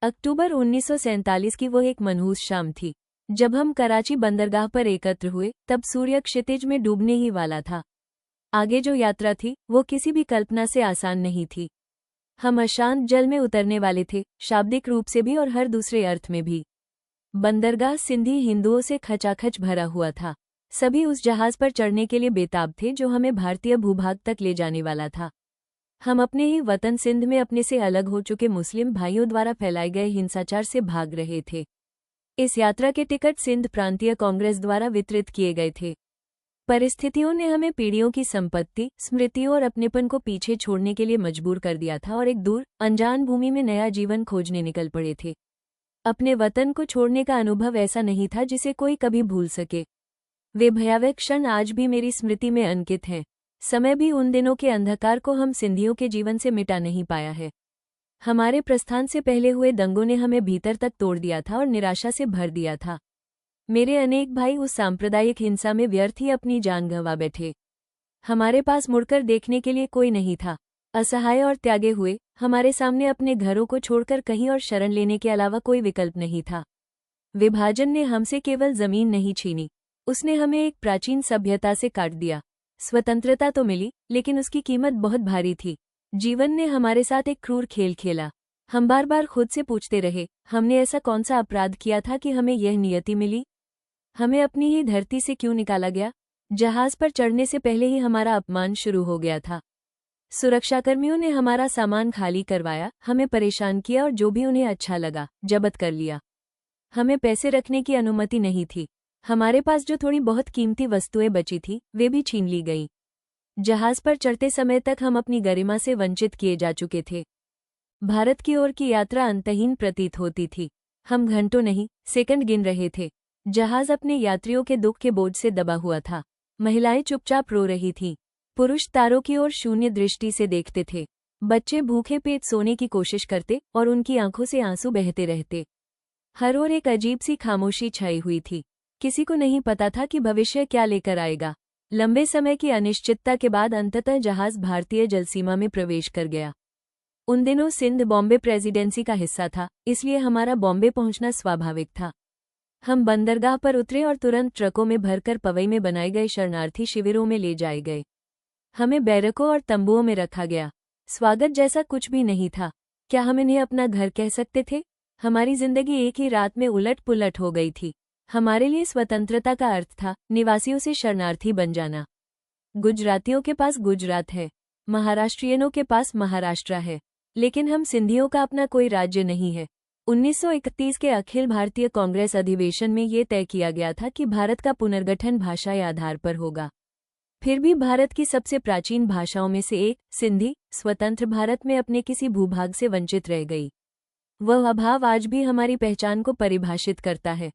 अक्टूबर 1947 की वो एक मनहूस शाम थी। जब हम कराची बंदरगाह पर एकत्र हुए तब सूर्य क्षितिज में डूबने ही वाला था। आगे जो यात्रा थी वो किसी भी कल्पना से आसान नहीं थी। हम अशांत जल में उतरने वाले थे, शाब्दिक रूप से भी और हर दूसरे अर्थ में भी। बंदरगाह सिंधी हिंदुओं से खचाखच भरा हुआ था। सभी उस जहाज पर चढ़ने के लिए बेताब थे जो हमें भारतीय भूभाग तक ले जाने वाला था। हम अपने ही वतन सिंध में अपने से अलग हो चुके मुस्लिम भाइयों द्वारा फैलाए गए हिंसाचार से भाग रहे थे। इस यात्रा के टिकट सिंध प्रांतीय कांग्रेस द्वारा वितरित किए गए थे। परिस्थितियों ने हमें पीढ़ियों की संपत्ति, स्मृतियों और अपनेपन को पीछे छोड़ने के लिए मजबूर कर दिया था और एक दूर अनजान भूमि में नया जीवन खोजने निकल पड़े थे। अपने वतन को छोड़ने का अनुभव ऐसा नहीं था जिसे कोई कभी भूल सके। वे भयावह क्षण आज भी मेरी स्मृति में अंकित हैं। समय भी उन दिनों के अंधकार को हम सिंधियों के जीवन से मिटा नहीं पाया है। हमारे प्रस्थान से पहले हुए दंगों ने हमें भीतर तक तोड़ दिया था और निराशा से भर दिया था। मेरे अनेक भाई उस सांप्रदायिक हिंसा में व्यर्थ ही अपनी जान गंवा बैठे। हमारे पास मुड़कर देखने के लिए कोई नहीं था। असहाय और त्यागे हुए हमारे सामने अपने घरों को छोड़कर कहीं और शरण लेने के अलावा कोई विकल्प नहीं था। विभाजन ने हमसे केवल जमीन नहीं छीनी, उसने हमें एक प्राचीन सभ्यता से काट दिया। स्वतंत्रता तो मिली, लेकिन उसकी कीमत बहुत भारी थी। जीवन ने हमारे साथ एक क्रूर खेल खेला। हम बार बार खुद से पूछते रहे, हमने ऐसा कौन सा अपराध किया था कि हमें यह नियति मिली? हमें अपनी ही धरती से क्यों निकाला गया? जहाज पर चढ़ने से पहले ही हमारा अपमान शुरू हो गया था। सुरक्षाकर्मियों ने हमारा सामान खाली करवाया, हमें परेशान किया और जो भी उन्हें अच्छा लगा जब्त कर लिया। हमें पैसे रखने की अनुमति नहीं थी। हमारे पास जो थोड़ी बहुत कीमती वस्तुएं बची थी वे भी छीन ली गईं। जहाज पर चढ़ते समय तक हम अपनी गरिमा से वंचित किए जा चुके थे। भारत की ओर की यात्रा अंतहीन प्रतीत होती थी। हम घंटों नहीं, सेकंड गिन रहे थे। जहाज अपने यात्रियों के दुख के बोझ से दबा हुआ था। महिलाएं चुपचाप रो रही थीं। पुरुष तारों की ओर शून्य दृष्टि से देखते थे। बच्चे भूखे पेट सोने की कोशिश करते और उनकी आंखों से आंसू बहते रहते। हर ओर एक अजीब सी खामोशी छाई हुई थी। किसी को नहीं पता था कि भविष्य क्या लेकर आएगा। लंबे समय की अनिश्चितता के बाद अंततः जहाज भारतीय जलसीमा में प्रवेश कर गया। उन दिनों सिंध बॉम्बे प्रेसिडेंसी का हिस्सा था, इसलिए हमारा बॉम्बे पहुंचना स्वाभाविक था। हम बंदरगाह पर उतरे और तुरंत ट्रकों में भरकर पवई में बनाए गए शरणार्थी शिविरों में ले जाए गए। हमें बैरकों और तंबुओं में रखा गया। स्वागत जैसा कुछ भी नहीं था। क्या हम इन्हें अपना घर कह सकते थे? हमारी जिंदगी एक ही रात में उलट पुलट हो गई थी। हमारे लिए स्वतंत्रता का अर्थ था निवासियों से शरणार्थी बन जाना। गुजरातियों के पास गुजरात है, महाराष्ट्रियनों के पास महाराष्ट्र है, लेकिन हम सिंधियों का अपना कोई राज्य नहीं है। 1931 के अखिल भारतीय कांग्रेस अधिवेशन में ये तय किया गया था कि भारत का पुनर्गठन भाषाई आधार पर होगा। फिर भी भारत की सबसे प्राचीन भाषाओं में से एक, सिंधी, स्वतंत्र भारत में अपने किसी भूभाग से वंचित रह गई। वह अभाव आज भी हमारी पहचान को परिभाषित करता है।